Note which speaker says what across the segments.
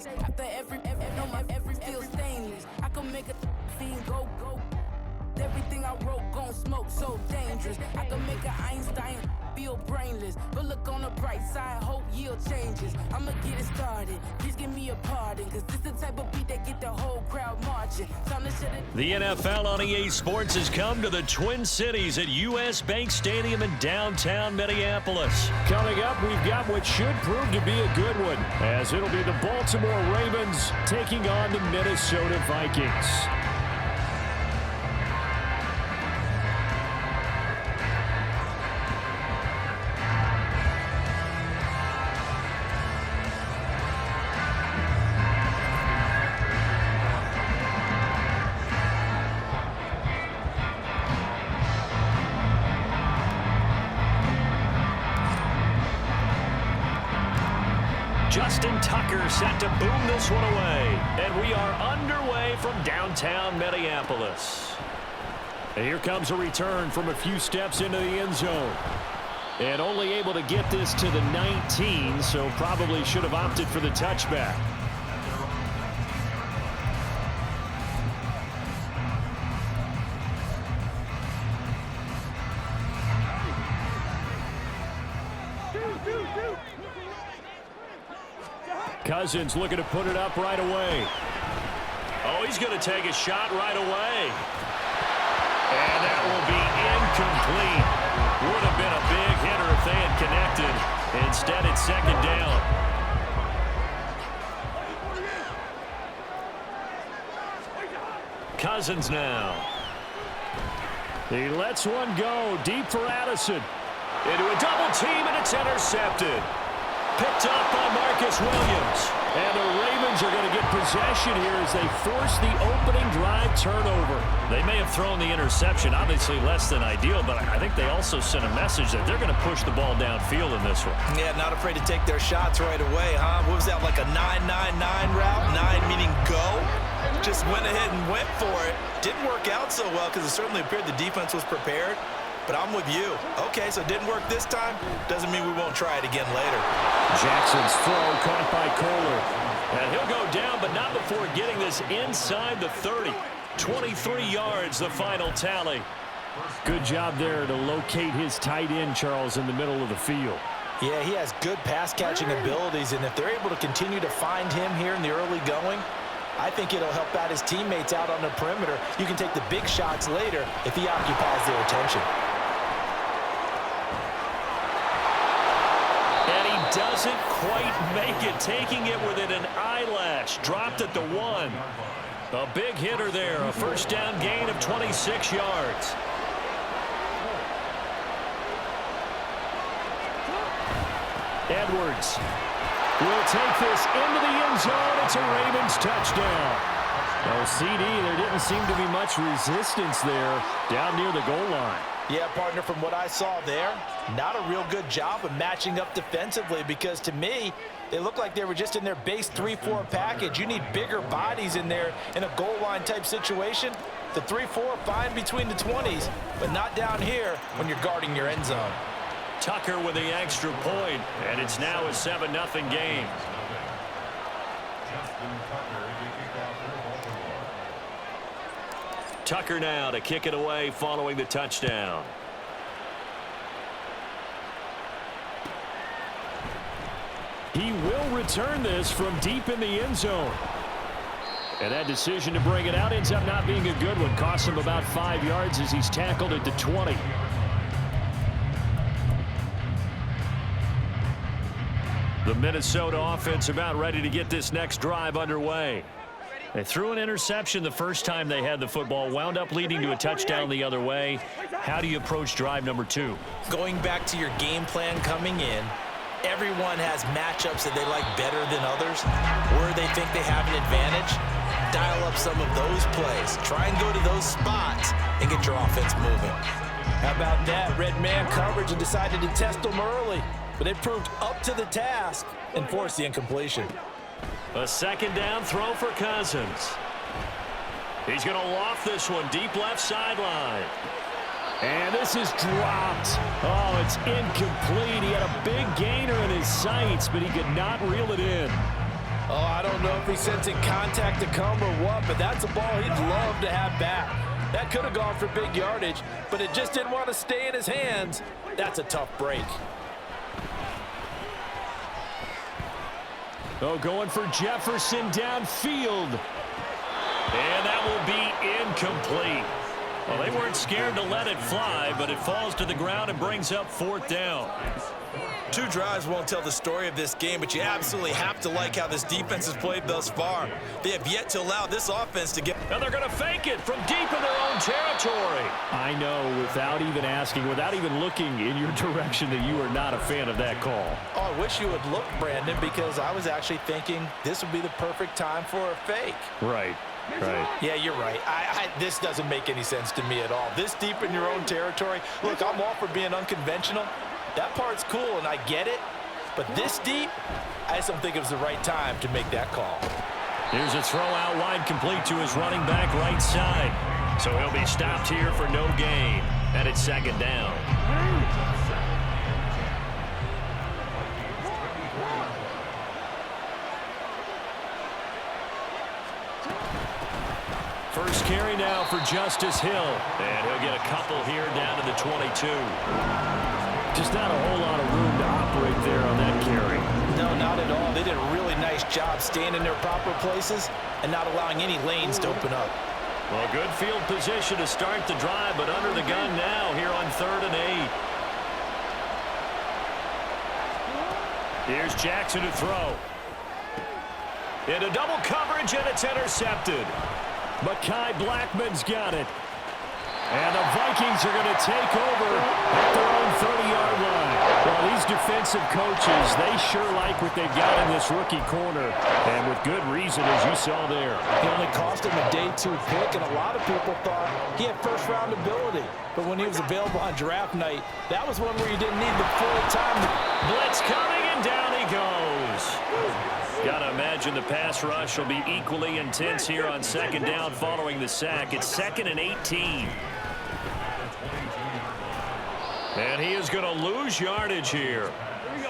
Speaker 1: stainless. After every feel stainless. I can make a fiend go. Everything I wrote gon' smoke, so dangerous. I can make an Einstein feel brainless. But look on the bright side, hope yield changes. I'ma get it started, please give me a pardon. Cause this the type of beat that get the whole crowd marching.
Speaker 2: The NFL on EA Sports has come to the Twin Cities at US Bank Stadium in downtown Minneapolis.
Speaker 3: Coming up, we've got what should prove to be a good one, as it'll be the Baltimore Ravens taking on the Minnesota Vikings.
Speaker 2: Justin Tucker set to boom this one away. And we are underway from downtown Minneapolis.
Speaker 3: And here comes a return from a few steps into the end zone. And only able to get this to the 19, so probably should have opted for the touchback. Cousins looking to put it up right away.
Speaker 2: Oh, he's going to take a shot right away. And that will be incomplete. Would have been a big hitter if they had connected. Instead, it's second down. Cousins now.
Speaker 3: He lets one go deep for Addison.
Speaker 2: Into a double team, and it's intercepted. Picked up by Marcus Williams.
Speaker 3: And the Ravens are going to get possession here as they force the opening drive turnover.
Speaker 2: They may have thrown the interception, obviously less than ideal, but I think they also sent a message that they're going to push the ball downfield in this one.
Speaker 4: Yeah, not afraid to take their shots right away, huh? What was that, like a 9-9-9 route? 9 meaning go? Just went ahead and went for it. Didn't work out so well because it certainly appeared the defense was prepared. But I'm with you. Okay, so it didn't work this time. Doesn't mean we won't try it again later.
Speaker 3: Jackson's throw caught by Kohler.
Speaker 2: And he'll go down, but not before getting this inside the 30. 23 yards, the final tally.
Speaker 3: Good job there to locate his tight end, Charles, in the middle of the field.
Speaker 4: Yeah, he has good pass-catching abilities, and if they're able to continue to find him here in the early going, I think it'll help out his teammates out on the perimeter. You can take the big shots later if he occupies their attention.
Speaker 2: Doesn't quite make it, taking it within an eyelash. Dropped at the 1. A big hitter there, a first down gain of 26 yards.
Speaker 3: Edwards will take this into the end zone. It's a Ravens touchdown. Oh, CD, there didn't seem to be much resistance there down near the goal line.
Speaker 4: Yeah, partner, from what I saw there, not a real good job of matching up defensively because to me, they look like they were just in their base 3-4 package. You need bigger bodies in there in a goal line type situation. The 3-4 fine between the 20s, but not down here when you're guarding your end zone.
Speaker 2: Tucker with the extra point, and it's now a 7-0 game. Tucker now to kick it away following the touchdown.
Speaker 3: He will return this from deep in the end zone. And that decision to bring it out ends up not being a good one. Costs him about 5 yards as he's tackled at the 20.
Speaker 2: The Minnesota offense about ready to get this next drive underway. They threw an interception the first time they had the football, wound up leading to a touchdown the other way. How do you approach drive number 2?
Speaker 4: Going back to your game plan coming in, everyone has matchups that they like better than others, where they think they have an advantage. Dial up some of those plays. Try and go to those spots and get your offense moving. How about that? Red man coverage and decided to test them early, but it proved up to the task and forced the incompletion.
Speaker 2: A second down throw for Cousins. He's going to loft this one deep left sideline.
Speaker 3: And this is dropped. Oh, it's incomplete. He had a big gainer in his sights, but he could not reel it in.
Speaker 4: Oh, I don't know if he's sensing contact to come or what, but that's a ball he'd love to have back. That could have gone for big yardage, but it just didn't want to stay in his hands. That's a tough break.
Speaker 3: Oh, going for Jefferson downfield.
Speaker 2: And that will be incomplete. Well, they weren't scared to let it fly, but it falls to the ground and brings up 4th down.
Speaker 4: 2 drives won't tell the story of this game, but you absolutely have to like how this defense has played thus far. They have yet to allow this offense to get...
Speaker 2: And they're going to fake it from deep in their own territory.
Speaker 3: I know, without even asking, without even looking in your direction, that you are not a fan of that call.
Speaker 4: Oh, I wish you would look, Brandon, because I was actually thinking this would be the perfect time for a fake.
Speaker 3: Right. Right.
Speaker 4: Yeah, you're right. This doesn't make any sense to me at all. This deep in your own territory. Look, I'm all for being unconventional. That part's cool, and I get it. But this deep, I just don't think it was the right time to make that call.
Speaker 2: Here's a throw out wide, complete to his running back right side. So he'll be stopped here for no gain. And it's 2nd down. First carry now for Justice Hill. And he'll get a couple here down to the 22.
Speaker 3: Just not a whole lot of room to operate there on that carry.
Speaker 4: No, not at all. They did a really nice job staying in their proper places and not allowing any lanes to open up.
Speaker 2: Well, good field position to start the drive, but under the gun now here on 3rd and 8. Here's Jackson to throw. Into double coverage, and it's intercepted.
Speaker 3: Mekhi Blackmon's got it. And the Vikings are going to take over at their own 30-yard line. Well, these defensive coaches, they sure like what they've got in this rookie corner. And with good reason, as you saw there.
Speaker 4: He only cost him a day 2 pick, and a lot of people thought he had first-round ability. But when he was available on draft night, that was one where you didn't need the full time.
Speaker 2: Blitz coming, and down he goes. Got to imagine the pass rush will be equally intense here on 2nd down following the sack. It's 2nd and 18. And he is going to lose yardage here.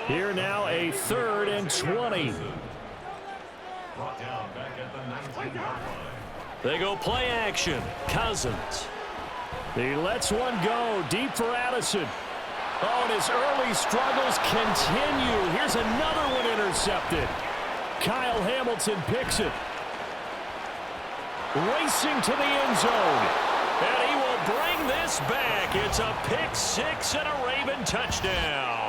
Speaker 3: Here now a 3rd and 20.
Speaker 2: They go play action. Cousins.
Speaker 3: He lets one go deep for Addison. Oh, and his early struggles continue. Here's another one intercepted. Kyle Hamilton picks it. Racing to the end zone.
Speaker 2: And he will bring this back. It's a pick 6 and a Raven touchdown.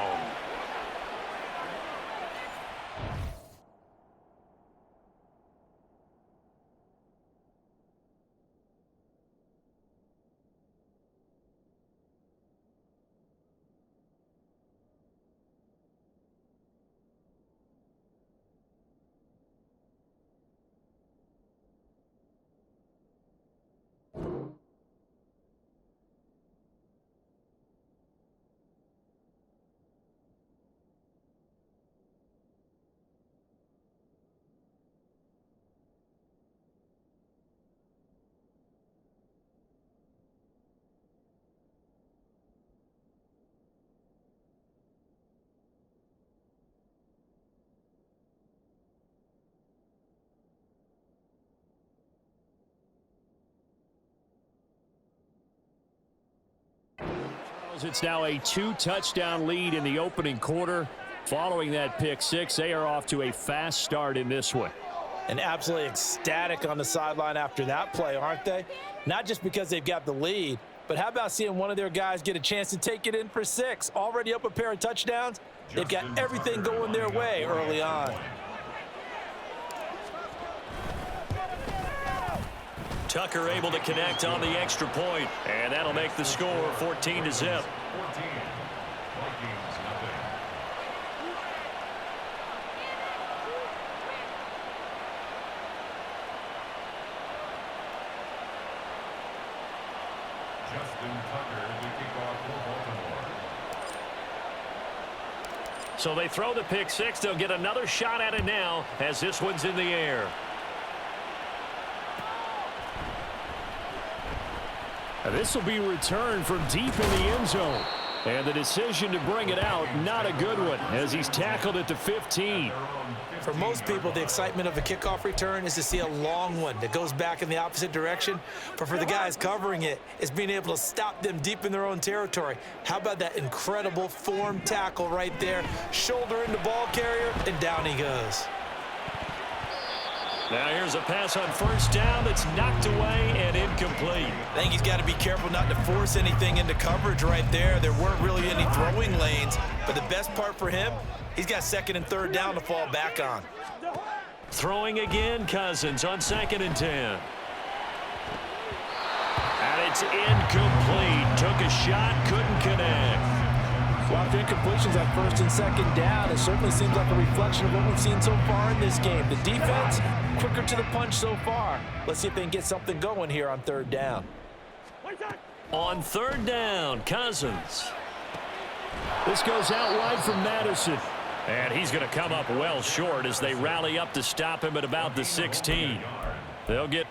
Speaker 3: It's now a 2-touchdown lead in the opening quarter. Following that pick 6, they are off to a fast start in this one.
Speaker 4: And absolutely ecstatic on the sideline after that play, aren't they? Not just because they've got the lead, but how about seeing one of their guys get a chance to take it in for 6? Already up a pair of touchdowns. They've got everything going their way early on.
Speaker 2: Tucker able to connect on the extra point, and that'll make the score 14-0. So they throw the pick 6. They'll get another shot at it now as this one's in the air.
Speaker 3: This will be returned from deep in the end zone. And the decision to bring it out, not a good one, as he's tackled at the 15.
Speaker 4: For most people, the excitement of a kickoff return is to see a long one that goes back in the opposite direction. But for the guys covering it, it's being able to stop them deep in their own territory. How about that incredible form tackle right there? Shoulder into ball carrier, and down he goes.
Speaker 2: Now here's a pass on first down that's knocked away and incomplete.
Speaker 4: I think he's got to be careful not to force anything into coverage right there. There weren't really any throwing lanes, but the best part for him, he's got second and third down to fall back on.
Speaker 2: Throwing again, Cousins on 2nd and 10. And it's incomplete. Took a shot, couldn't connect.
Speaker 5: A lot of incompletions on 1st and 2nd down. It certainly seems like a reflection of what we've seen so far in this game. The defense, quicker to the punch so far. Let's see if they can get something going here on 3rd down.
Speaker 2: On 3rd down, Cousins.
Speaker 3: This goes out wide from Madison.
Speaker 2: And he's going to come up well short as they rally up to stop him at about the 16. They'll get...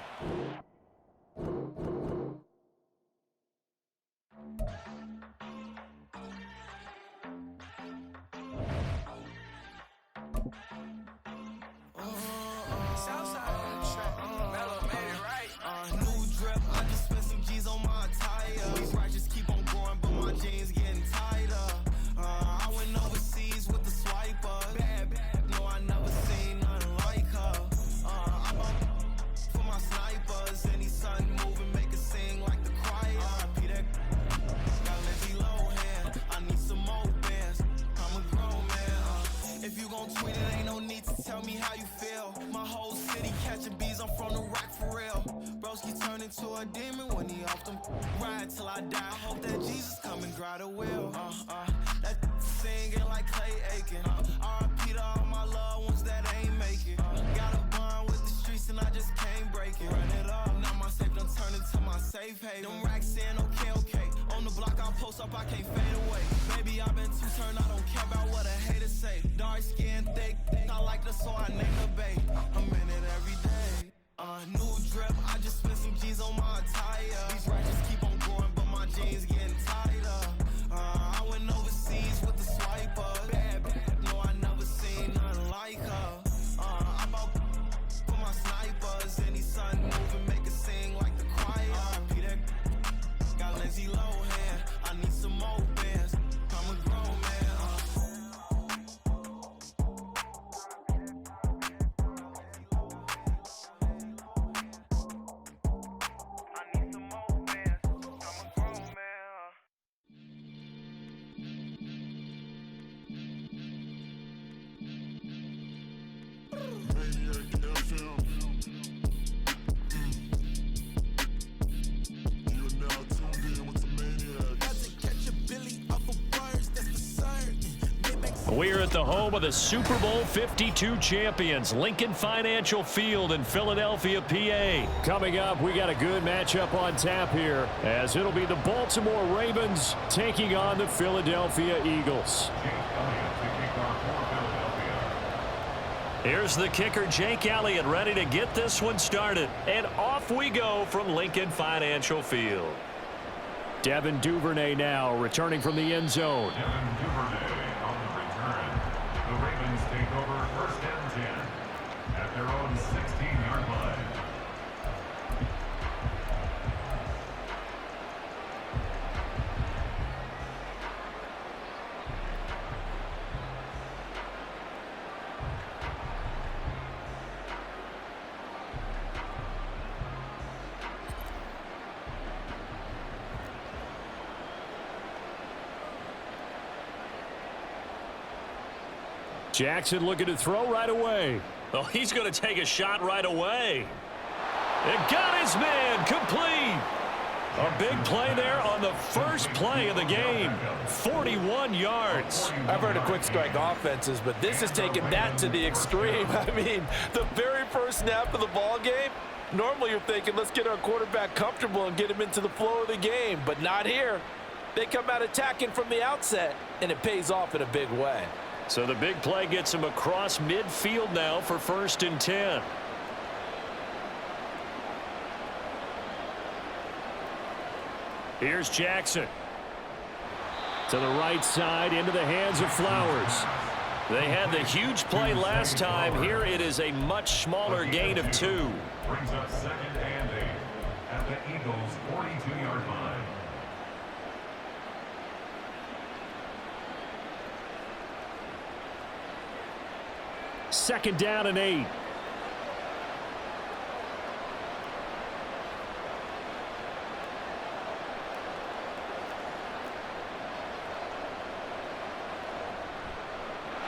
Speaker 2: We're at the home of the Super Bowl 52 champions, Lincoln Financial Field in Philadelphia, PA.
Speaker 3: Coming up, we got a good matchup on tap here, as it'll be the Baltimore Ravens taking on the Philadelphia Eagles.
Speaker 2: Here's the kicker, Jake Elliott, ready to get this one started. And off we go from Lincoln Financial Field.
Speaker 3: Devin Duvernay now returning from the end zone.
Speaker 6: Devin Duvernay on the return. The Ravens take over 1st and 10 at their own 16-yard line.
Speaker 3: Jackson looking to throw right away.
Speaker 2: Oh, he's going to take a shot right away. It got his man complete. A big play there on the first play of the game. 41 yards.
Speaker 5: I've heard of quick strike offenses, but this has taken that to the extreme. I mean, the very first snap of the ball game, normally you're thinking, let's get our quarterback comfortable and get him into the flow of the game, but not here. They come out attacking from the outset, and it pays off in a big way.
Speaker 2: So the big play gets him across midfield now for 1st and 10. Here's Jackson.
Speaker 3: To the right side, into the hands of Flowers.
Speaker 2: They had the huge play last time. Here it is a much smaller gain of 2.
Speaker 6: Brings up 2nd and 8 at the Eagles' 42-yard line.
Speaker 3: Second down and 8.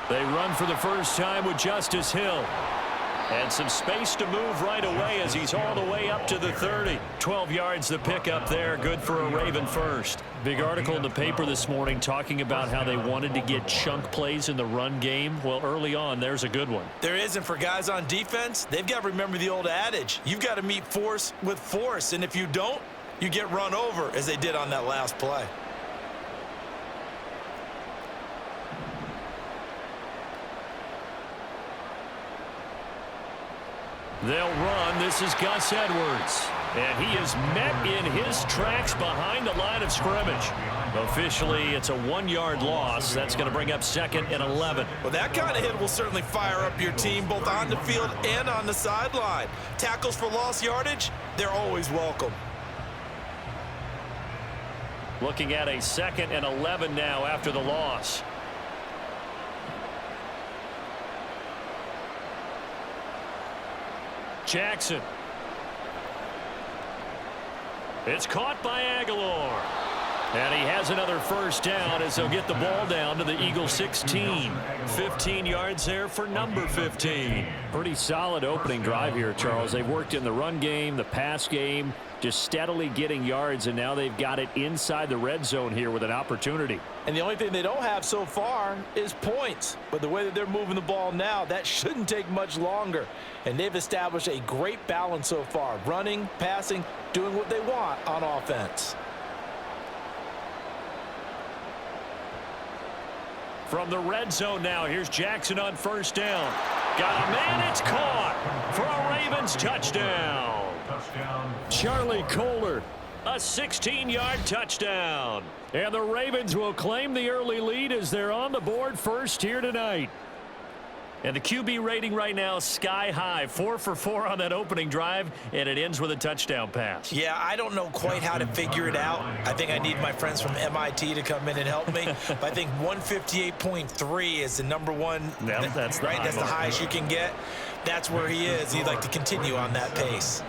Speaker 2: They run for the first time with Justice Hill. And some space to move right away as he's all the way up to the 30. 12 yards the pickup there. Good for a Raven first. Big article in the paper this morning talking about how they wanted to get chunk plays in the run game. Well, early on, there's a good one.
Speaker 4: There isn't for guys on defense. They've got to remember the old adage. You've got to meet force with force. And if you don't, you get run over as they did on that last play.
Speaker 2: They'll run. This is Gus Edwards. And he is met in his tracks behind the line of scrimmage. Officially, it's a 1-yard loss. That's going to bring up 2nd and 11.
Speaker 4: Well, that kind of hit will certainly fire up your team both on the field and on the sideline. Tackles for lost yardage, they're always welcome.
Speaker 2: Looking at a 2nd and 11 now after the loss. Jackson. It's caught by Aguilar. And he has another first down as they'll get the ball down to the Eagles 16. 15 yards there for number 15.
Speaker 3: Pretty solid opening drive here, Charles. They've worked in the run game, the pass game, just steadily getting yards, and now they've got it inside the red zone here with an opportunity.
Speaker 5: And the only thing they don't have so far is points. But the way that they're moving the ball now, that shouldn't take much longer. And they've established a great balance so far. Running, passing, doing what they want on offense.
Speaker 2: From the red zone now, here's Jackson on first down. Got a man, it's caught for a Ravens touchdown.
Speaker 3: Charlie Kohler.
Speaker 2: A 16-yard touchdown.
Speaker 3: And the Ravens will claim the early lead as they're on the board first here tonight.
Speaker 2: And the QB rating right now sky high. 4 for 4 on that opening drive, and it ends with a touchdown pass.
Speaker 4: Yeah, I don't know quite how to figure it out. I think I need my friends from MIT to come in and help me. But I think 158.3 is the number one.
Speaker 2: Yep, that's the
Speaker 4: right.
Speaker 2: high
Speaker 4: That's the
Speaker 2: mark.
Speaker 4: highest you can get. That's where he is. He'd like to continue on that pace.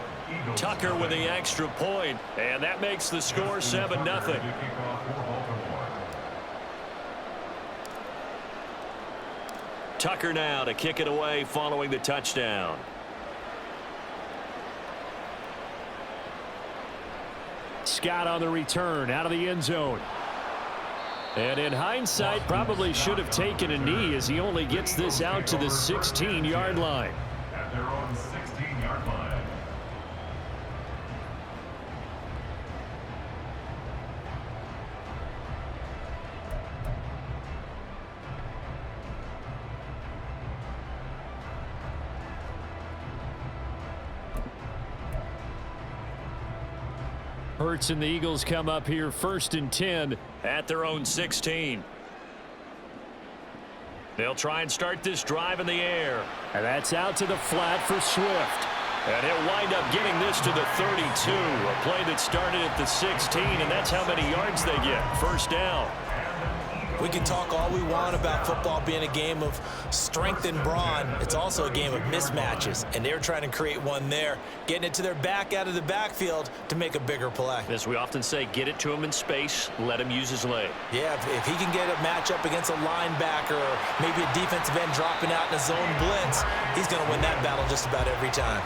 Speaker 2: Tucker with the extra point, and that makes the score 7-0. Tucker now to kick it away following the touchdown.
Speaker 3: Scott on the return out of the end zone. And in hindsight, probably should have taken a knee as he only gets this out to the 16-yard line.
Speaker 6: At their own 16-yard line.
Speaker 3: Hurts and the Eagles come up here 1st and 10
Speaker 2: at their own 16. They'll try and start this drive in the air.
Speaker 3: And that's out to the flat for Swift.
Speaker 2: And he'll wind up getting this to the 32. A play that started at the 16, and that's how many yards they get. First down.
Speaker 4: We can talk all we want about football being a game of strength and brawn. It's also a game of mismatches, and they're trying to create one there, getting it to their back out of the backfield to make a bigger play.
Speaker 2: As we often say, get it to him in space, let him use his leg.
Speaker 4: Yeah, if he can get a matchup against a linebacker or maybe a defensive end dropping out in a zone blitz, he's going to win that battle just about every time.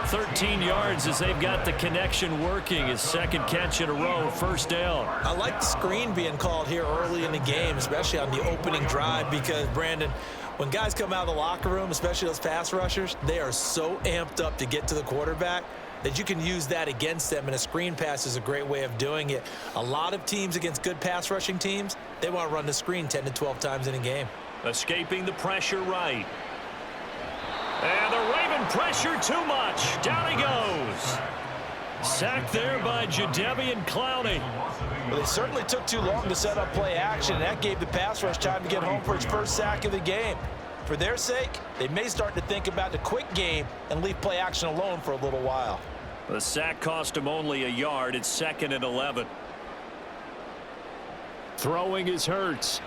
Speaker 2: 13 yards as they've got the connection working. His second catch in a row, first down.
Speaker 4: I like the screen being called here early in the game, especially on the opening drive, because, Brandon, when guys come out of the locker room, especially those pass rushers, they are so amped up to get to the quarterback that you can use that against them, and a screen pass is a great way of doing it. A lot of teams against good pass rushing teams, they want to run the screen 10 to 12 times in a game.
Speaker 2: Escaping the pressure right. And the Raven pressure too much. Down he goes.
Speaker 3: Sacked there by Jadeveon Clowney.
Speaker 5: Well, they certainly took too long to set up play action, and that gave the pass rush time to get home for its first sack of the game. For their sake, they may start to think about the quick game and leave play action alone for a little while.
Speaker 2: The sack cost him only a yard. It's 2nd and 11.
Speaker 3: Throwing is Hurts.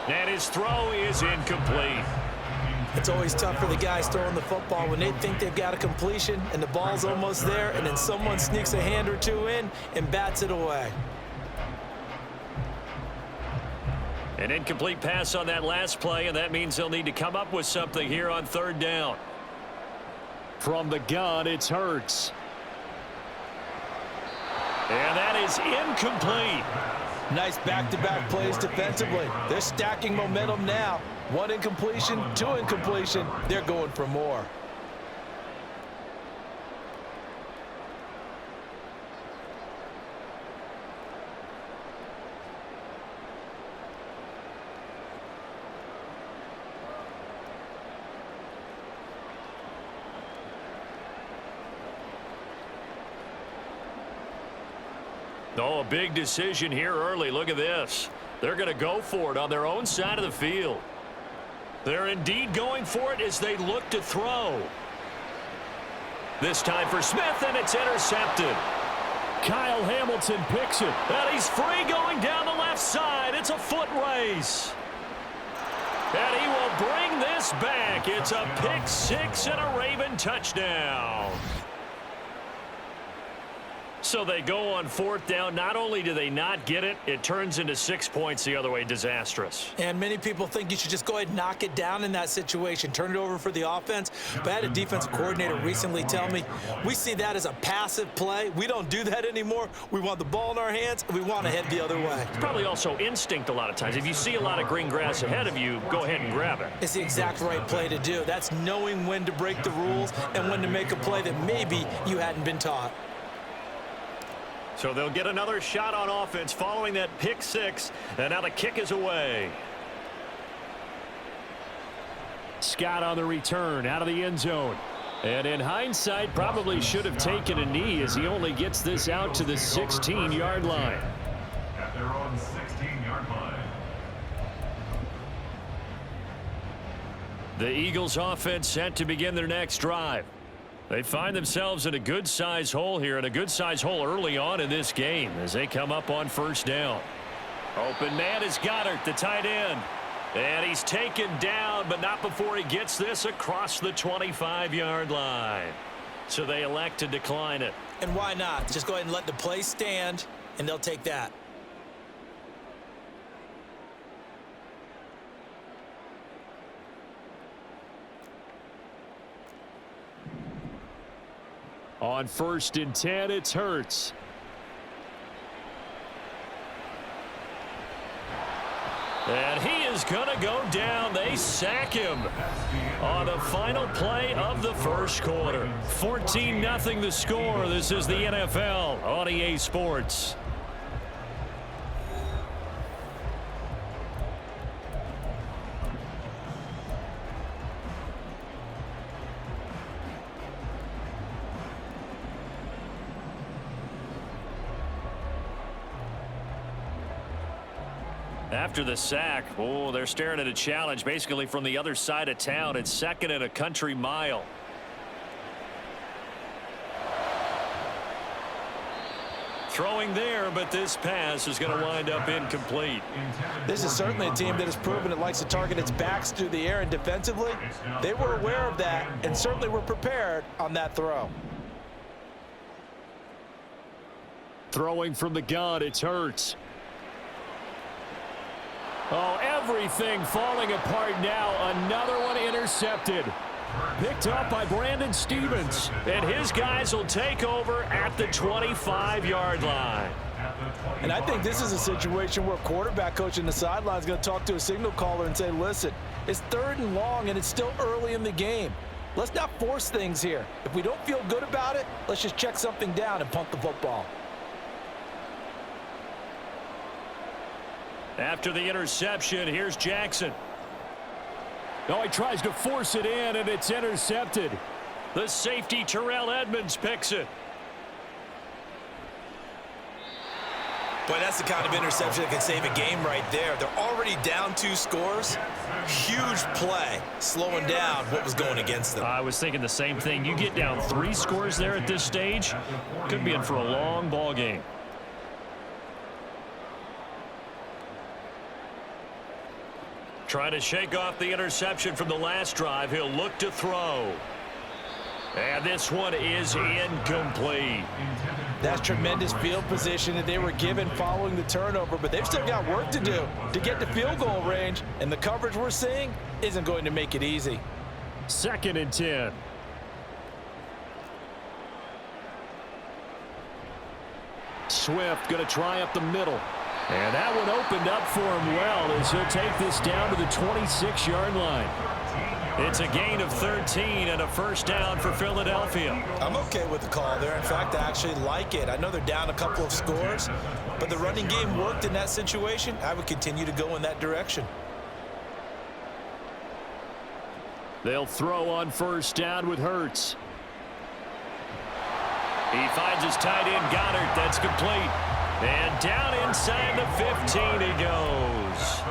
Speaker 2: And his throw is incomplete.
Speaker 4: It's always tough for the guys throwing the football when they think they've got a completion and the ball's almost there, and then someone sneaks a hand or two in and bats it away.
Speaker 2: An incomplete pass on that last play, and that means they'll need to come up with something here on 3rd down.
Speaker 3: From the gun, it's Hurts.
Speaker 2: And that is incomplete.
Speaker 5: Nice back-to-back plays defensively. They're stacking momentum now. 1 incompletion, 2 incompletion. They're going for more.
Speaker 2: Oh, a big decision here early. Look at this. They're going to go for it on their own side of the field. They're indeed going for it as they look to throw. This time for Smith, and it's intercepted.
Speaker 3: Kyle Hamilton picks it.
Speaker 2: And he's free going down the left side. It's a foot race. And he will bring this back. It's a pick 6 and a Raven touchdown. So they go on 4th down. Not only do they not get it, it turns into 6 points the other way. Disastrous.
Speaker 4: And many people think you should just go ahead and knock it down in that situation. Turn it over for the offense. But I had a defensive coordinator recently tell me, we see that as a passive play. We don't do that anymore. We want the ball in our hands, and we want to head the other way.
Speaker 2: It's probably also instinct a lot of times. If you see a lot of green grass ahead of you, go ahead and grab it.
Speaker 4: It's the exact right play to do. That's knowing when to break the rules and when to make a play that maybe you hadn't been taught.
Speaker 2: So they'll get another shot on offense following that pick 6, and now the kick is away.
Speaker 3: Scott on the return out of the end zone. And in hindsight, probably should have taken a knee as he only gets this out to the 16-yard line.
Speaker 6: At their own 16-yard line.
Speaker 2: The Eagles offense set to begin their next drive. They find themselves in a good-size hole here, and a good-size hole early on in this game as they come up on 1st down. Open man is Goddard, the tight end. And he's taken down, but not before he gets this across the 25-yard line. So they elect to decline it.
Speaker 4: And why not? Just go ahead and let the play stand, and they'll take that.
Speaker 3: On 1st and 10, it's Hurts.
Speaker 2: And he is going to go down. They sack him on the final play of the 1st quarter. 14-0 the score. This is the NFL on EA Sports. After the sack, they're staring at a challenge basically from the other side of town. It's 2nd and a country mile. Throwing there, but this pass is going to wind up incomplete.
Speaker 5: This is certainly a team that has proven it likes to target its backs through the air, and defensively, they were aware of that and certainly were prepared on that throw.
Speaker 3: Throwing from the gun, it's Hurts. Oh, everything falling apart now. Another one intercepted. Picked up by Brandon Stephens.
Speaker 2: And his guys will take over at the 25-yard line.
Speaker 5: And I think this is a situation where quarterback coach in the sideline is going to talk to a signal caller and say, listen, it's 3rd and long and it's still early in the game. Let's not force things here. If we don't feel good about it, let's just check something down and punt the football.
Speaker 2: After the interception, here's Jackson.
Speaker 3: Oh, he tries to force it in, and it's intercepted.
Speaker 2: The safety, Terrell Edmonds, picks it.
Speaker 4: Boy, that's the kind of interception that can save a game right there. They're already down 2 scores. Huge play, slowing down what was going against them.
Speaker 2: I was thinking the same thing. You get down 3 scores there at this stage, could be in for a long ball game. Trying to shake off the interception from the last drive. He'll look to throw. And this one is incomplete.
Speaker 5: That's tremendous field position that they were given following the turnover, but they've still got work to do to get to field goal range, and the coverage we're seeing isn't going to make it easy.
Speaker 3: 2nd and 10. Swift going to try up the middle. And that one opened up for him well as he'll take this down to the 26-yard line.
Speaker 2: It's a gain of 13 and a first down for Philadelphia.
Speaker 4: I'm okay with the call there. In fact, I actually like it. I know they're down a couple of scores, but the running game worked in that situation. I would continue to go in that direction.
Speaker 3: They'll throw on first down with Hurts.
Speaker 2: He finds his tight end, Goddard. That's complete. And down inside the 15 he goes.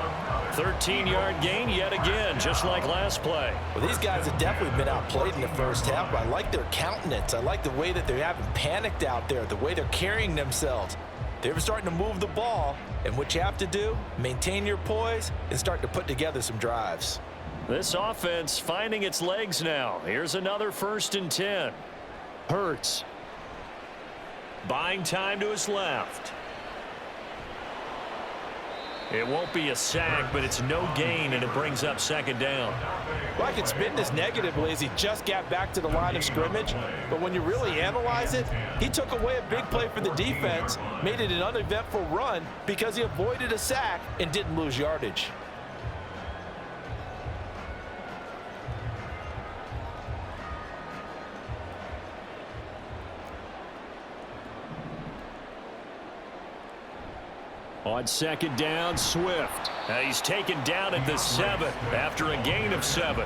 Speaker 2: 13-yard gain yet again, just like last play.
Speaker 5: Well, these guys have definitely been outplayed in the first half, but I like their countenance. I like the way that they haven't panicked out there, the way they're carrying themselves. They're starting to move the ball, and what you have to do, maintain your poise and start to put together some drives.
Speaker 2: This offense finding its legs now. Here's another 1st and 10.
Speaker 3: Hurts.
Speaker 2: Buying time to his left. It won't be a sack, but it's no gain, and it brings up 2nd down.
Speaker 5: Well, I can spin this negatively as he just got back to the line of scrimmage, but when you really analyze it, he took away a big play for the defense, made it an uneventful run because he avoided a sack and didn't lose yardage.
Speaker 3: On 2nd down, Swift.
Speaker 2: He's taken down at the 7 after a gain of 7.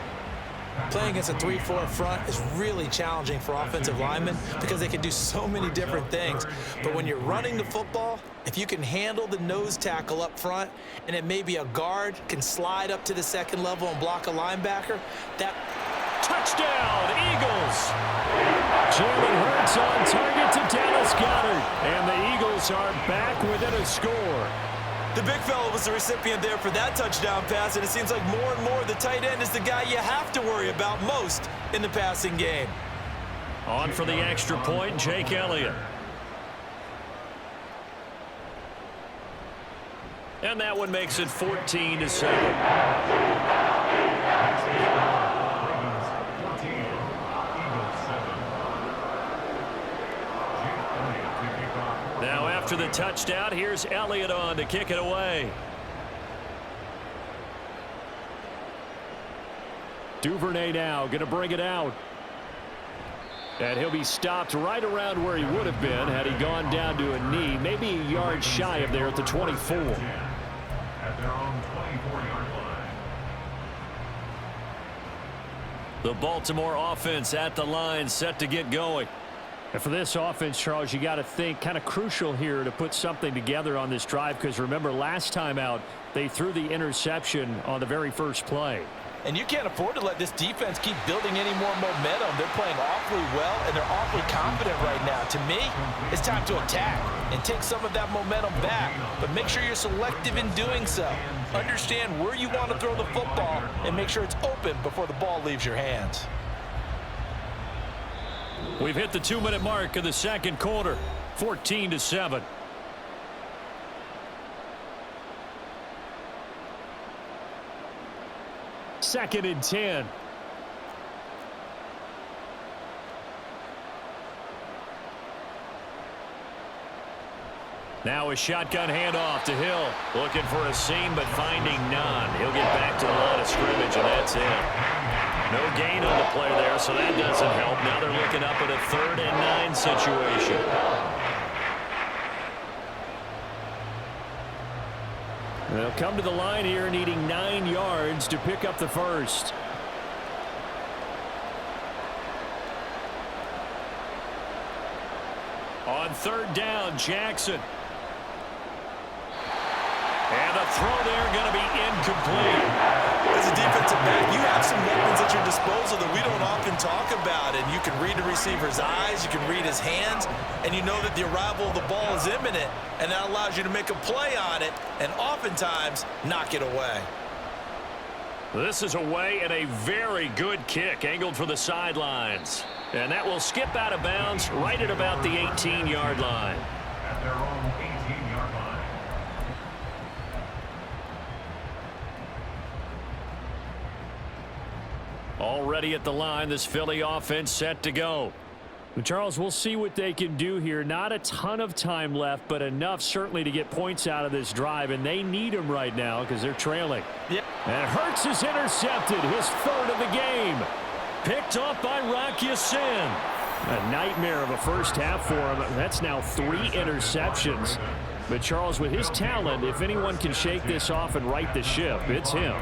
Speaker 4: Playing against a 3-4 front is really challenging for offensive linemen because they can do so many different things. But when you're running the football, if you can handle the nose tackle up front and it may be a guard can slide up to the 2nd level and block a linebacker, that
Speaker 2: touchdown, Eagles.
Speaker 3: Jalen Hurts on target to Dallas Goedert. And the Eagles are back within a score.
Speaker 4: The big fella was the recipient there for that touchdown pass, and it seems like more and more the tight end is the guy you have to worry about most in the passing game.
Speaker 2: On for the extra point, Jake Elliott. And that one makes it 14-7. Now after the touchdown, here's Elliott on to kick it away.
Speaker 3: Duvernay now going to bring it out. And he'll be stopped right around where he would have been had he gone down to a knee, maybe a yard shy of there at the 24.
Speaker 6: At their own 24-yard line.
Speaker 2: The Baltimore offense at the line, set to get going.
Speaker 3: And for this offense, Charles, you got to think kind of crucial here to put something together on this drive, because remember last time out they threw the interception on the very first play.
Speaker 5: And you can't afford to let this defense keep building any more momentum. They're playing awfully well, and they're awfully confident right now. To me, it's time to attack and take some of that momentum back. But make sure you're selective in doing so. Understand where you want to throw the football and make sure it's open before the ball leaves your hands.
Speaker 2: We've hit the 2-minute mark of the second quarter, 14-7.
Speaker 3: Second and 10.
Speaker 2: Now a shotgun handoff to Hill. Looking for a seam, but finding none. He'll get back to the line of scrimmage, and that's it. No gain on the play there, so that doesn't help. Now they're looking up at a 3rd and 9 situation.
Speaker 3: They'll come to the line here needing 9 yards to pick up the first. On third down, Jackson. And the throw there going to be incomplete.
Speaker 4: As a defensive back, you have some weapons at your disposal that we don't often talk about. And you can read the receiver's eyes, you can read his hands, and you know that the arrival of the ball is imminent. And that allows you to make a play on it and oftentimes knock it away.
Speaker 2: This is away and a very good kick angled for the sidelines. And that will skip out of bounds right at about the 18-yard line.
Speaker 6: At their own 18-yard line.
Speaker 2: Already at the line, this Philly offense set to go.
Speaker 3: Charles, we'll see what they can do here. Not a ton of time left, but enough certainly to get points out of this drive, and they need them right now because they're trailing.
Speaker 4: Yep.
Speaker 3: And Hurts is intercepted, his third of the game. Picked off by Rock Ya-Sin. A nightmare of a first half for him. That's now 3 interceptions. But Charles, with his talent, if anyone can shake this off and right the ship, it's him.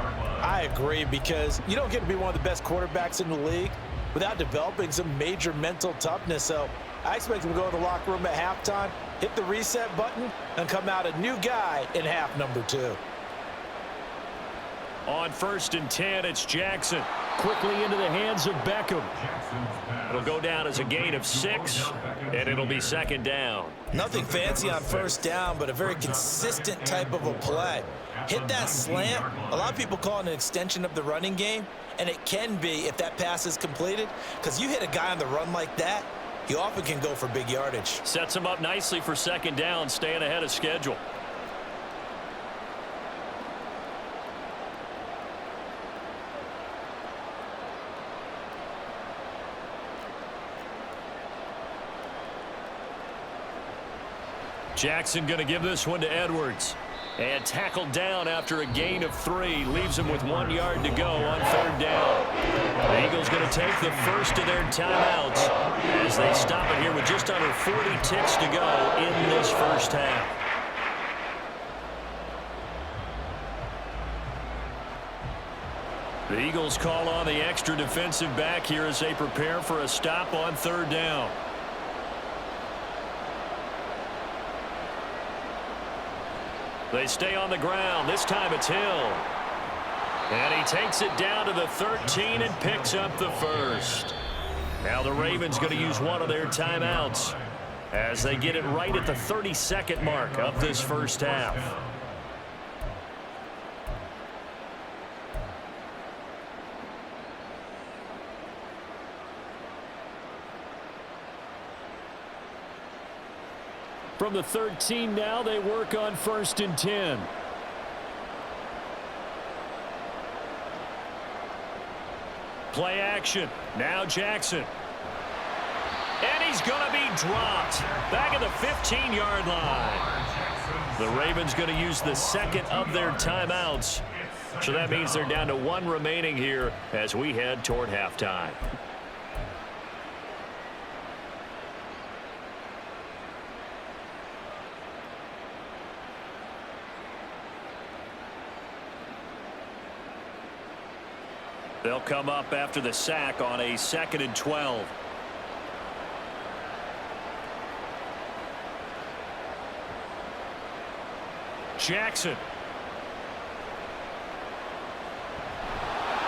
Speaker 4: I agree, because you don't get to be one of the best quarterbacks in the league without developing some major mental toughness. So I expect him to go in the locker room at halftime, hit the reset button, and come out a new guy in half number 2.
Speaker 2: On 1st and 10, it's Jackson.
Speaker 3: Quickly into the hands of Beckham.
Speaker 2: It'll go down as a gain of 6, and it'll be 2nd down.
Speaker 4: Nothing fancy on first down, but a very consistent type of a play. Hit that slant. A lot of people call it an extension of the running game, and it can be if that pass is completed, because you hit a guy on the run like that, he often can go for big yardage.
Speaker 2: Sets him up nicely for 2nd down, staying ahead of schedule. Jackson going to give this one to Edwards. And tackled down after a gain of 3. Leaves him with 1 yard to go on 3rd down. The Eagles going to take the first of their timeouts as they stop it here with just under 40 ticks to go in this first half. The Eagles call on the extra defensive back here as they prepare for a stop on 3rd down. They stay on the ground. This time it's Hill. And he takes it down to the 13 and picks up the first. Now the Ravens going to use one of their timeouts as they get it right at the 32nd mark of this first half.
Speaker 3: From the 13 now, they work on 1st and 10.
Speaker 2: Play action. Now Jackson. And he's going to be dropped. Back at the 15-yard line. The Ravens going to use the 2nd of their timeouts. So that means they're down to 1 remaining here as we head toward halftime. They'll come up after the sack on a 2nd and 12. Jackson.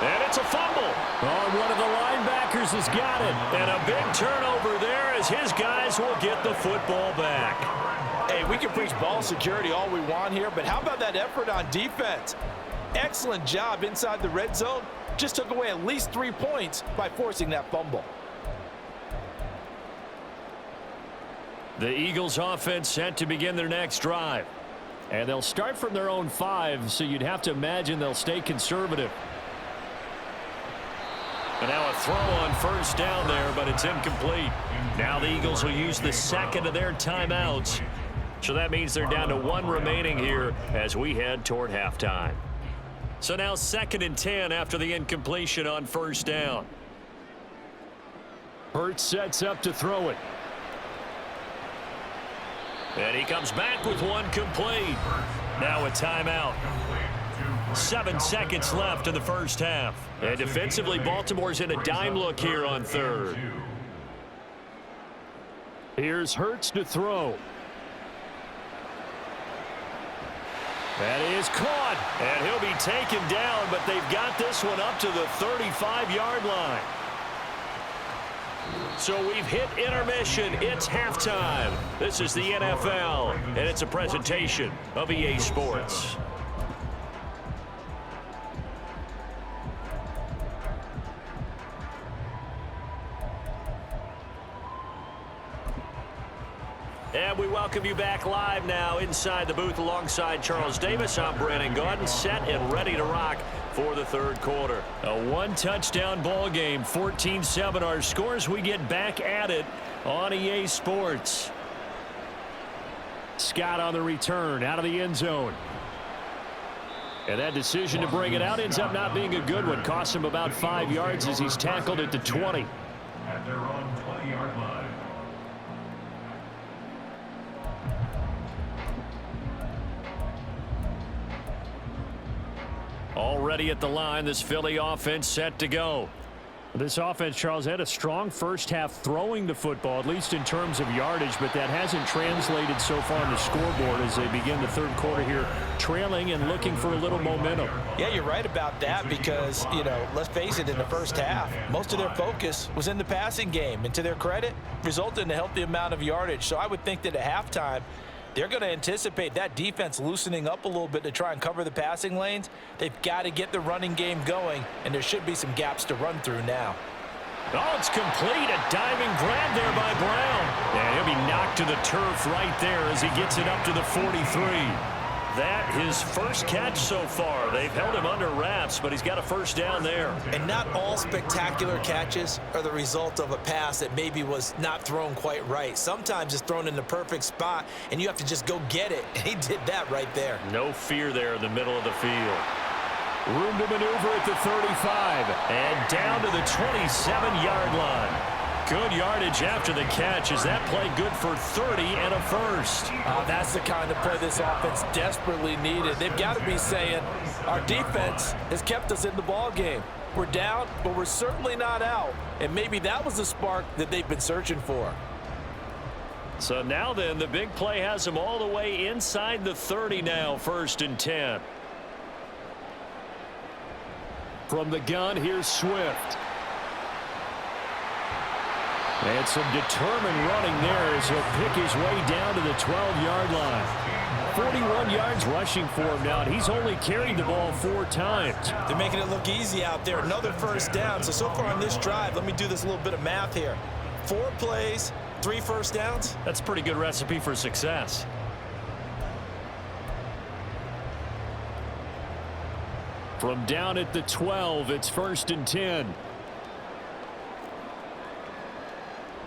Speaker 2: And it's a fumble.
Speaker 3: Oh, one of the linebackers has got it.
Speaker 2: And a big turnover there as his guys will get the football back.
Speaker 5: Hey, we can preach ball security all we want here, but how about that effort on defense? Excellent job inside the red zone. Just took away at least 3 points by forcing that fumble.
Speaker 2: The Eagles offense set to begin their next drive.
Speaker 3: And they'll start from their own 5, so you'd have to imagine they'll stay conservative.
Speaker 2: And now a throw on 1st down there, but it's incomplete. Now the Eagles will use the 2nd of their timeouts. So that means they're down to 1 remaining here as we head toward halftime. So now 2nd and 10 after the incompletion on 1st down.
Speaker 3: Hurts sets up to throw it.
Speaker 2: And he comes back with 1 complete. Now a timeout. 7 seconds left in the first half. And defensively, Baltimore's in a dime look here on third.
Speaker 3: Here's Hurts to throw. That is caught, and he'll be taken down, but they've got this one up to the 35-yard line.
Speaker 2: So we've hit intermission. It's halftime. This is the NFL, and it's a presentation of EA Sports. And we welcome you back live now inside the booth alongside Charles Davis. I'm Brandon Gaudin, set and ready to rock for the third quarter.
Speaker 3: A one-touchdown ball game, 14-7 our scores. We get back at it on EA Sports. Scott on the return out of the end zone. And that decision to bring it out ends up not being a good one. Costs him about 5 yards as he's tackled at the 20.
Speaker 6: At their own 20-yard line.
Speaker 2: Already at the line, this Philly offense set to go.
Speaker 3: This offense, Charles, had a strong first half throwing the football, at least in terms of yardage, but that hasn't translated so far on the scoreboard as they begin the third quarter here, trailing and looking for a little momentum.
Speaker 4: Yeah, you're right about that because, let's face it, in the first half, most of their focus was in the passing game. And to their credit, resulted in a healthy amount of yardage. So I would think that at halftime, they're going to anticipate that defense loosening up a little bit to try and cover the passing lanes. They've got to get the running game going, and there should be some gaps to run through now.
Speaker 2: Oh, it's complete. A diving grab there by Brown. And he'll be knocked to the turf right there as he gets it up to the 43. That his first catch so far. They've held him under wraps, but he's got a first down there.
Speaker 4: And not all spectacular catches are the result of a pass that maybe was not thrown quite right. Sometimes it's thrown in the perfect spot, and you have to just go get it. And he did that right there.
Speaker 2: No fear there in the middle of the field.
Speaker 3: Room to maneuver at the 35.
Speaker 2: And down to the 27-yard line. Good yardage after the catch. Is that play good for 30 and a first?
Speaker 5: That's the kind of play this offense desperately needed. They've got to be saying, our defense has kept us in the ball game. We're down, but we're certainly not out. And maybe that was the spark that they've been searching for.
Speaker 2: So now then, the big play has them all the way inside the 30 now, 1st and 10.
Speaker 3: From the gun, here's Swift. And some determined running there as he'll pick his way down to the 12-yard line. 41 yards rushing for him now, and he's only carried the ball 4 times.
Speaker 4: They're making it look easy out there. Another first down. So far on this drive, let me do this little bit of math here. 4 plays, 3 first downs.
Speaker 2: That's a pretty good recipe for success.
Speaker 3: From down at the 12, it's 1st and 10.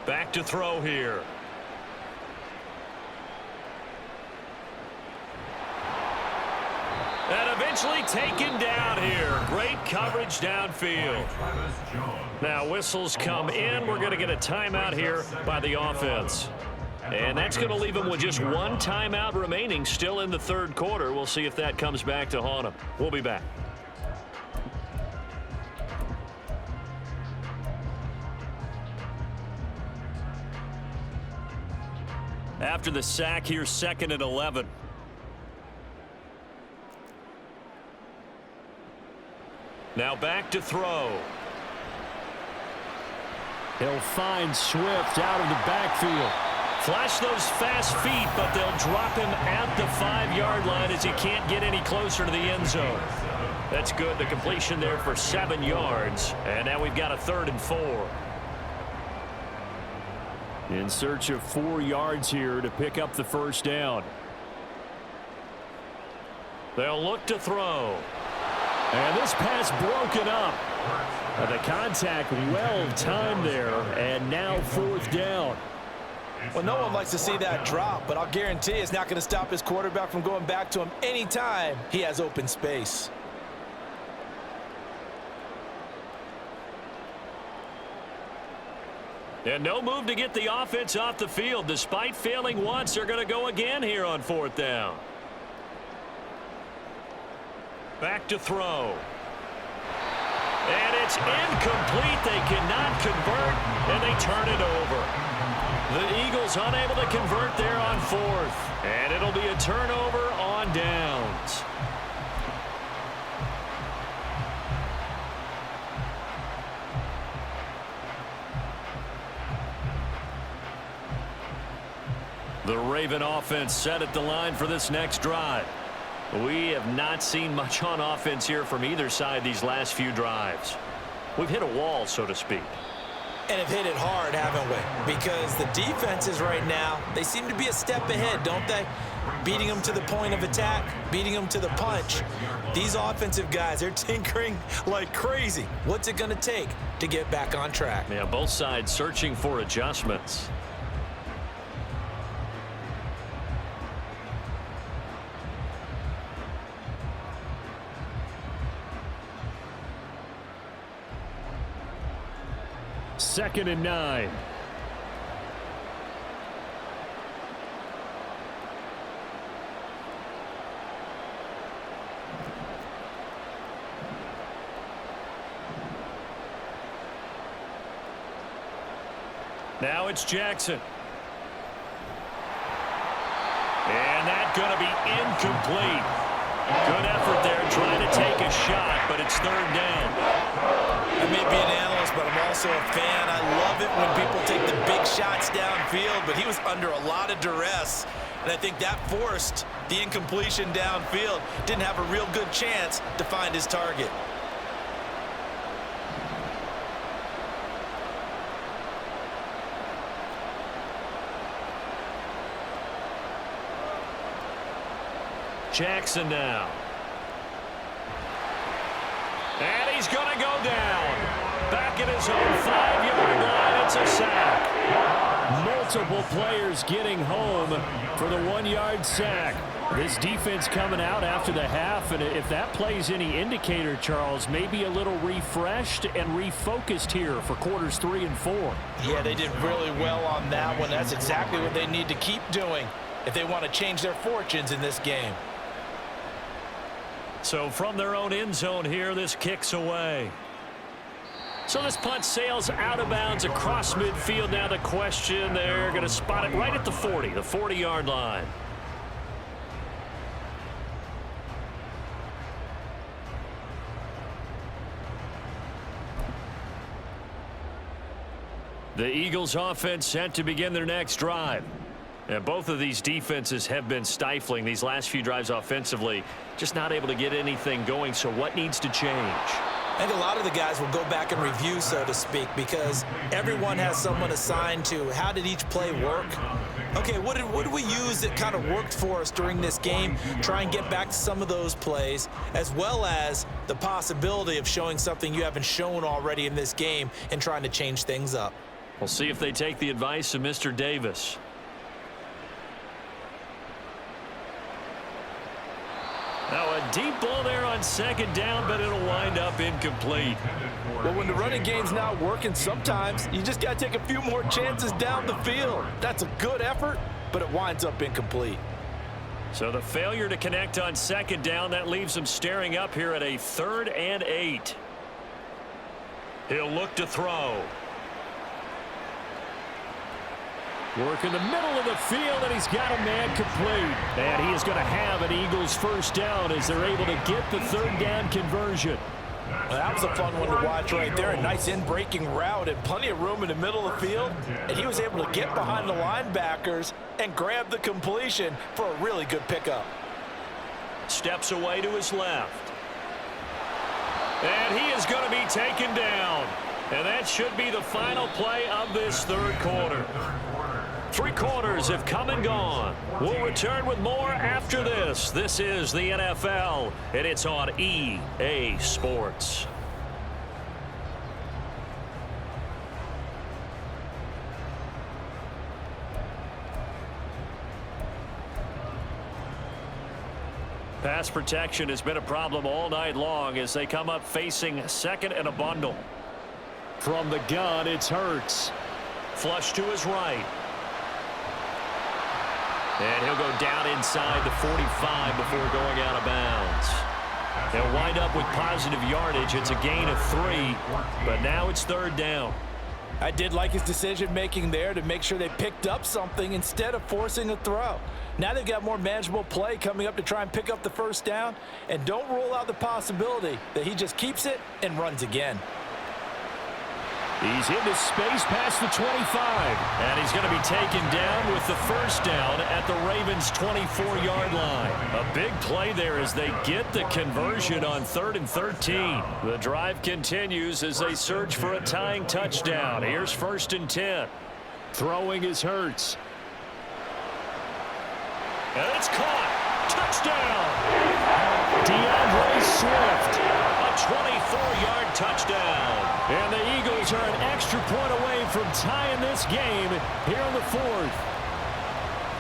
Speaker 2: Back to throw here. And eventually taken down here. Great coverage downfield. Now whistles come in. We're going to get a timeout here by the offense. And that's going to leave them with just 1 timeout remaining still in the third quarter. We'll see if that comes back to haunt them. We'll be back. After the sack, here's 2nd and 11. Now back to throw.
Speaker 3: He'll find Swift out of the backfield.
Speaker 2: Flash those fast feet, but they'll drop him at the 5-yard line as he can't get any closer to the end zone. That's good. The completion there for 7 yards. And now we've got a 3rd and 4.
Speaker 3: In search of 4 yards here to pick up the first down.
Speaker 2: They'll look to throw.
Speaker 3: And this pass broken up. The contact well timed there, and now 4th down.
Speaker 4: Well, no one likes to see that drop, but I'll guarantee it's not going to stop his quarterback from going back to him anytime he has open space.
Speaker 2: And no move to get the offense off the field. Despite failing once, they're going to go again here on 4th down. Back to throw. And it's incomplete. They cannot convert, and they turn it over. The Eagles unable to convert there on fourth. And it'll be a turnover on downs. The Raven offense set at the line for this next drive. We have not seen much on offense here from either side these last few drives. We've hit a wall, so to speak.
Speaker 4: And have hit it hard, haven't we? Because the defenses right now, they seem to be a step ahead, don't they? Beating them to the point of attack, beating them to the punch. These offensive guys, they're tinkering like crazy. What's it going to take to get back on track?
Speaker 2: Yeah, both sides searching for adjustments.
Speaker 3: Second and 9.
Speaker 2: Now it's Jackson. And that's going to be incomplete. Good effort there trying to take a shot, but it's third down.
Speaker 4: I may be an analyst, but I'm also a fan. I love it when people take the big shots downfield, but he was under a lot of duress, and I think that forced the incompletion downfield. Didn't have a real good chance to find his target.
Speaker 2: Jackson now. And he's going to go down. Back at his own 5-yard line. It's a sack.
Speaker 3: Multiple players getting home for the 1-yard sack. This defense coming out after the half, and if that plays any indicator, Charles, maybe a little refreshed and refocused here for quarters 3 and 4.
Speaker 4: Yeah, they did really well on that one. That's exactly what they need to keep doing if they want to change their fortunes in this game.
Speaker 2: So from their own end zone here, this kicks away. So this punt sails out of bounds across midfield. Now the question, they're going to spot it right at the 40, the 40-yard line. The Eagles offense set to begin their next drive. And both of these defenses have been stifling these last few drives offensively, just not able to get anything going. So what needs to change?
Speaker 4: I think a lot of the guys will go back and review, so to speak, because everyone has someone assigned to how did each play work. Okay, what did we use that kind of worked for us during this game? Try and get back to some of those plays, as well as the possibility of showing something you haven't shown already in this game and trying to change things up.
Speaker 2: We'll see if they take the advice of Mr. Davis. Now a deep ball there on second down, but it'll wind up incomplete.
Speaker 5: Well, when the running game's not working, sometimes you just got to take a few more chances down the field. That's a good effort, but it winds up incomplete.
Speaker 2: So the failure to connect on second down, that leaves them staring up here at a 3rd and 8. He'll look to throw.
Speaker 3: Work in the middle of the field, and he's got a man complete. And he is going to have an Eagles first down as they're able to get the 3rd down conversion.
Speaker 5: Well, that was a fun one to watch right there. A nice in-breaking route and plenty of room in the middle of the field. And he was able to get behind the linebackers and grab the completion for a really good pickup.
Speaker 2: Steps away to his left. And he is going to be taken down. And that should be the final play of this 3rd quarter. 3 quarters have come and gone. We'll return with more after this. This is the NFL, and it's on EA Sports. Pass protection has been a problem all night long as they come up facing second and a bundle.
Speaker 3: From the gun, it's Hurts.
Speaker 2: Flush to his right. And he'll go down inside the 45 before going out of bounds. They'll wind up with positive yardage. It's a gain of 3, but now it's 3rd down.
Speaker 5: I did like his decision-making there to make sure they picked up something instead of forcing a throw. Now they've got more manageable play coming up to try and pick up the 1st down, and don't rule out the possibility that he just keeps it and runs again.
Speaker 3: He's into space past the 25.
Speaker 2: And he's going to be taken down with the 1st down at the Ravens' 24-yard line. A big play there as they get the conversion on 3rd and 13. The drive continues as they search for a tying touchdown. Here's 1st and 10.
Speaker 3: Throwing is Hurts.
Speaker 2: And it's caught. Touchdown.
Speaker 3: DeAndre Swift.
Speaker 2: A 24-yard touchdown.
Speaker 3: And the Eagles are an extra point away from tying this game here in the 4th.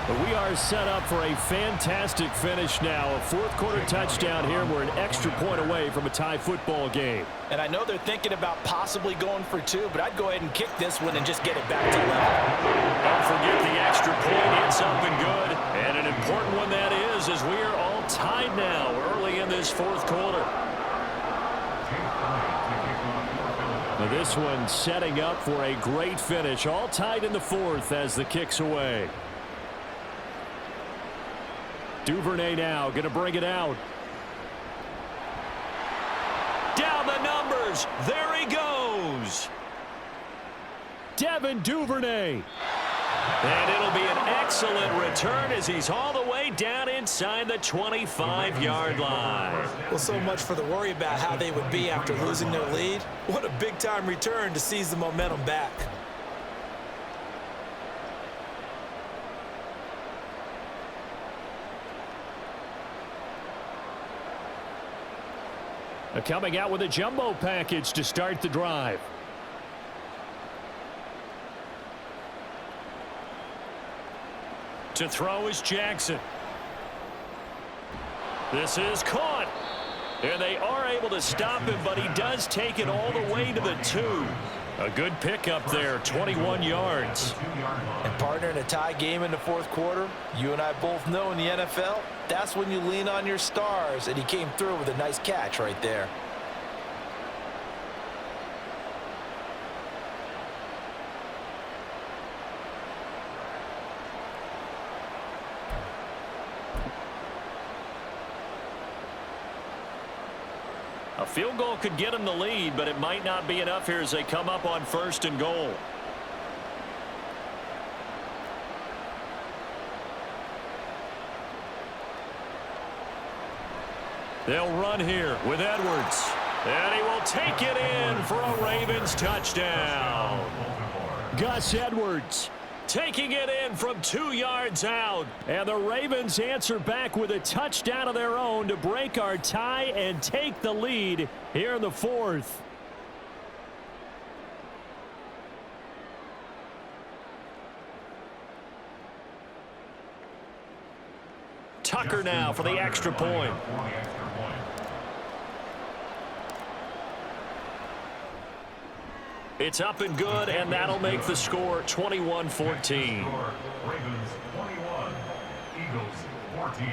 Speaker 3: But we are set up for a fantastic finish now. A 4th-quarter touchdown here. We're an extra point away from a tie football game.
Speaker 5: And I know they're thinking about possibly going for 2, but I'd go ahead and kick this one and just get it back to level.
Speaker 2: Don't forget the extra point. It's up and good. And an important one that is, as we are all tied now early in this 4th quarter.
Speaker 3: Now this one setting up for a great finish. All tied in the 4th as the kick's away. Duvernay now going to bring it out.
Speaker 2: Down the numbers. There he goes.
Speaker 3: Devin Duvernay.
Speaker 2: And it'll be an excellent return as he's all the way down inside the 25-yard line.
Speaker 5: Well, so much for the worry about how they would be after losing their lead. What a big-time return to seize the momentum back.
Speaker 3: Coming out with a jumbo package to start the drive.
Speaker 2: To throw is Jackson. This is caught. And they are able to stop him, but he does take it all the way to the 2. A good pickup there, 21 yards.
Speaker 5: And partner, in a tie game in the 4th quarter, you and I both know in the NFL, that's when you lean on your stars, and he came through with a nice catch right there.
Speaker 2: A field goal could get them the lead, but it might not be enough here as they come up on 1st and goal. They'll run here with Edwards. And he will take it in for a Ravens touchdown.
Speaker 3: Gus Edwards
Speaker 2: taking it in from 2 yards out.
Speaker 3: And the Ravens answer back with a touchdown of their own to break our tie and take the lead here in the 4th.
Speaker 2: Tucker now for the extra point. It's up and good, and that'll make the score 21-14.
Speaker 6: Ravens 21, Eagles 14.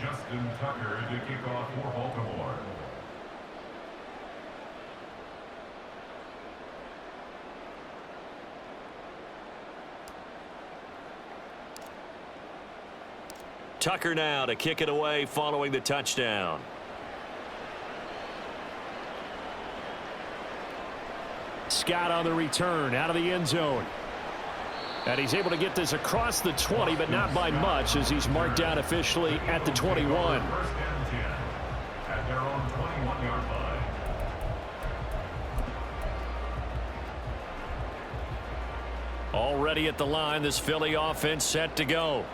Speaker 6: Justin Tucker to kick off for Baltimore.
Speaker 2: Tucker now to kick it away following the touchdown.
Speaker 3: Scott on the return out of the end zone. And he's able to get this across the 20, but not by much as he's marked down officially at the 21.
Speaker 6: 1st and 10 at their own 21-yard line.
Speaker 2: Already at the line, this Philly offense set to go.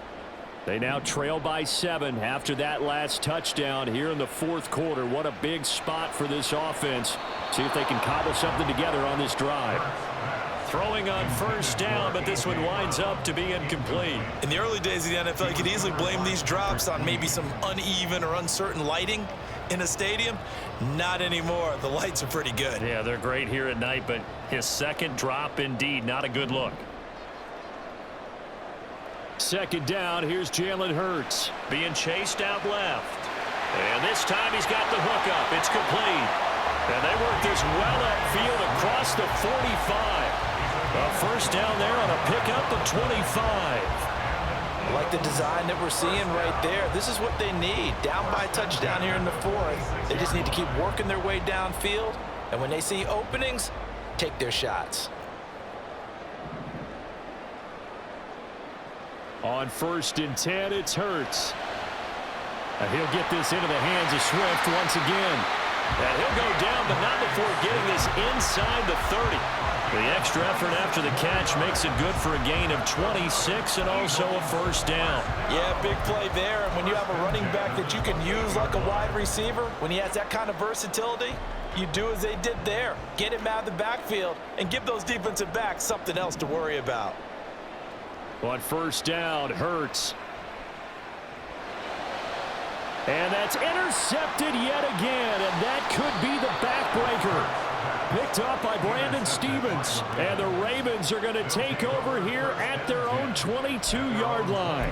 Speaker 3: They now trail by 7 after that last touchdown here in the 4th quarter. What a big spot for this offense. See if they can cobble something together on this drive.
Speaker 2: Throwing on 1st down, but this one winds up to be incomplete.
Speaker 5: In the early days of the NFL, you could easily blame these drops on maybe some uneven or uncertain lighting.
Speaker 4: in a stadium? Not anymore. The lights are pretty good.
Speaker 2: Yeah, they're great here at night, but his second drop, indeed, not a good look.
Speaker 3: Second down, here's Jalen Hurts.
Speaker 2: Being chased out left. And this time he's got the hook up. It's complete. And they work this well upfield across the 45. A first down there on a pickup of 25.
Speaker 4: I like the design that we're seeing right there. This is what they need. Down by a touchdown here in the fourth. They just need to keep working their way downfield. And when they see openings, take their shots.
Speaker 3: On 1st and 10, it's Hurts. And he'll get this into the hands of Swift once again.
Speaker 2: And he'll go down, but not before getting this inside the 30. The extra effort after the catch makes it good for a gain of 26 and also a first down.
Speaker 4: Yeah, big play there. And when you have a running back that you can use like a wide receiver, when he has that kind of versatility, you do as they did there. Get him out of the backfield and give those defensive backs something else to worry about.
Speaker 3: On 1st down, Hurts. And that's intercepted yet again, and that could be the backbreaker. Picked up by Brandon Stephens, and the Ravens are going to take over here at their own 22-yard line.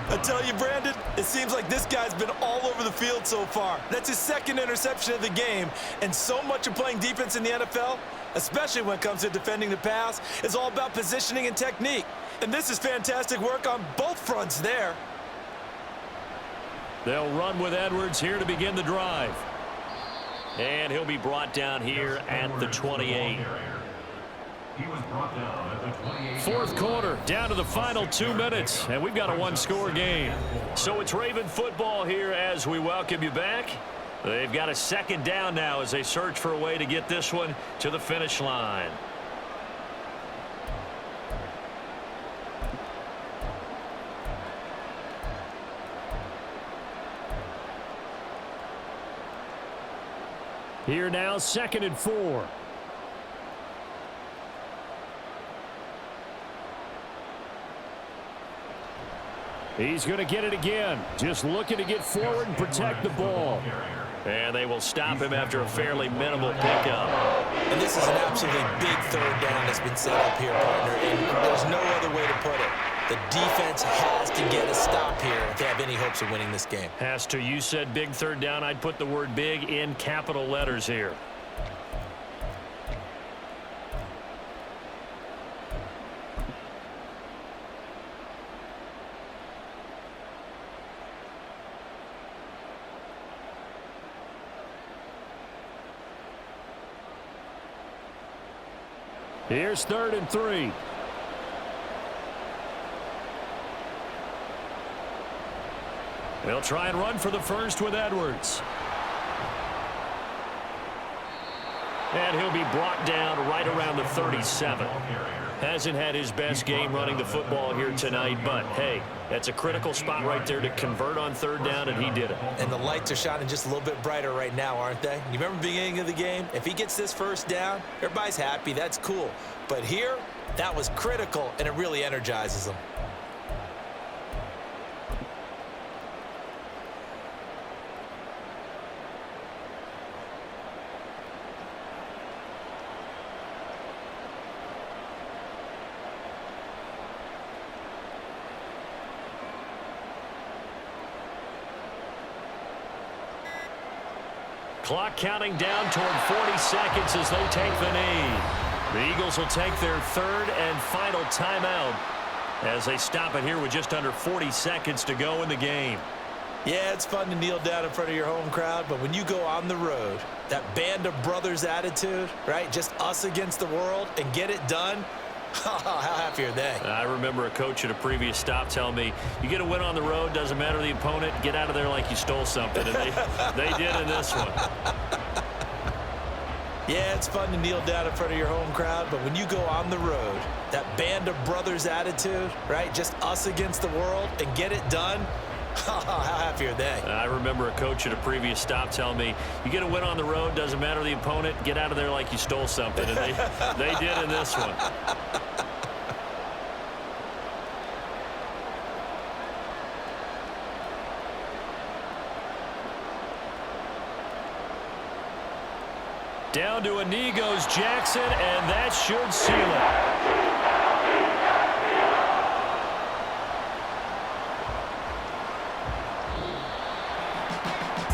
Speaker 7: I tell you, Brandon, it seems like this guy's been all over the field so far. That's his second interception of the game, and so much of playing defense in the NFL, especially when it comes to defending the pass, is all about positioning and technique. And this is fantastic work on both fronts there.
Speaker 2: They'll run with Edwards here to begin the drive. And he'll be brought down here at the 28.
Speaker 6: He was brought down at the 28.
Speaker 2: Fourth quarter, down to the final 2 minutes, and we've got a one-score game. So it's Raven football here as we welcome you back. They've got a second down now as they search for a way to get this one to the finish line.
Speaker 3: Here now, 2nd and 4. He's going to get it again. Just looking to get forward and protect the ball.
Speaker 2: And they will stop him after a fairly minimal pickup.
Speaker 4: And this is an absolutely big third down that's been set up here, partner. And there's no other way to put it. The defense has to get a stop here if they have any hopes of winning this game.
Speaker 2: Has to. You said big third down. I'd put the word big in capital letters here.
Speaker 3: Here's 3rd and 3.
Speaker 2: They'll try and run for the first with Edwards. And he'll be brought down right around the 37. Hasn't had his best game running the football here tonight, but hey, that's a critical spot right there to convert on third down, and he did it.
Speaker 4: And the lights are shining just a little bit brighter right now, aren't they? You remember the beginning of the game? If he gets this first down, everybody's happy. That's cool. But here, that was critical, and it really energizes them.
Speaker 2: Clock counting down toward 40 seconds as they take the knee. The Eagles will take their third and final timeout as they stop it here with just under 40 seconds to go in the game.
Speaker 4: Yeah, it's fun to kneel down in front of your home crowd, but when you go on the road, that band of brothers attitude, right? Just us against the world and get it done. How happy are they?
Speaker 2: I remember a coach at a previous stop telling me, you get a win on the road, doesn't matter the opponent, get out of there like you stole something. And they did in this one.
Speaker 4: Yeah, it's fun to kneel down in front of your home crowd, but when you go on the road, that band of brothers attitude, right? Just us against the world and get it done. How happy are they?
Speaker 2: I remember a coach at a previous stop telling me, you get a win on the road, doesn't matter the opponent, get out of there like you stole something. And they did in this one. Down to a knee goes Jackson, and that should seal it.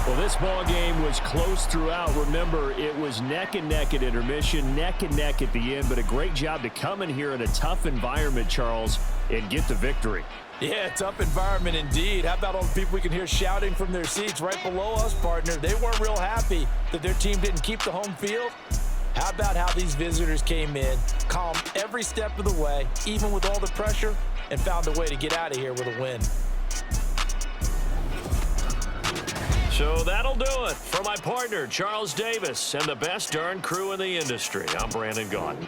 Speaker 3: Well, this ball game was close throughout. Remember, it was neck and neck at intermission, neck and neck at the end, but a great job to come in here in a tough environment, Charles, and get the victory.
Speaker 5: Yeah, tough environment indeed. How about all the people we can hear shouting from their seats right below us, partner? They weren't real happy that their team didn't keep the home field. How about how these visitors came in, calm every step of the way, even with all the pressure, and found a way to get out of here with a win.
Speaker 2: So that'll do it for my partner, Charles Davis, and the best darn crew in the industry. I'm Brandon Gaudin.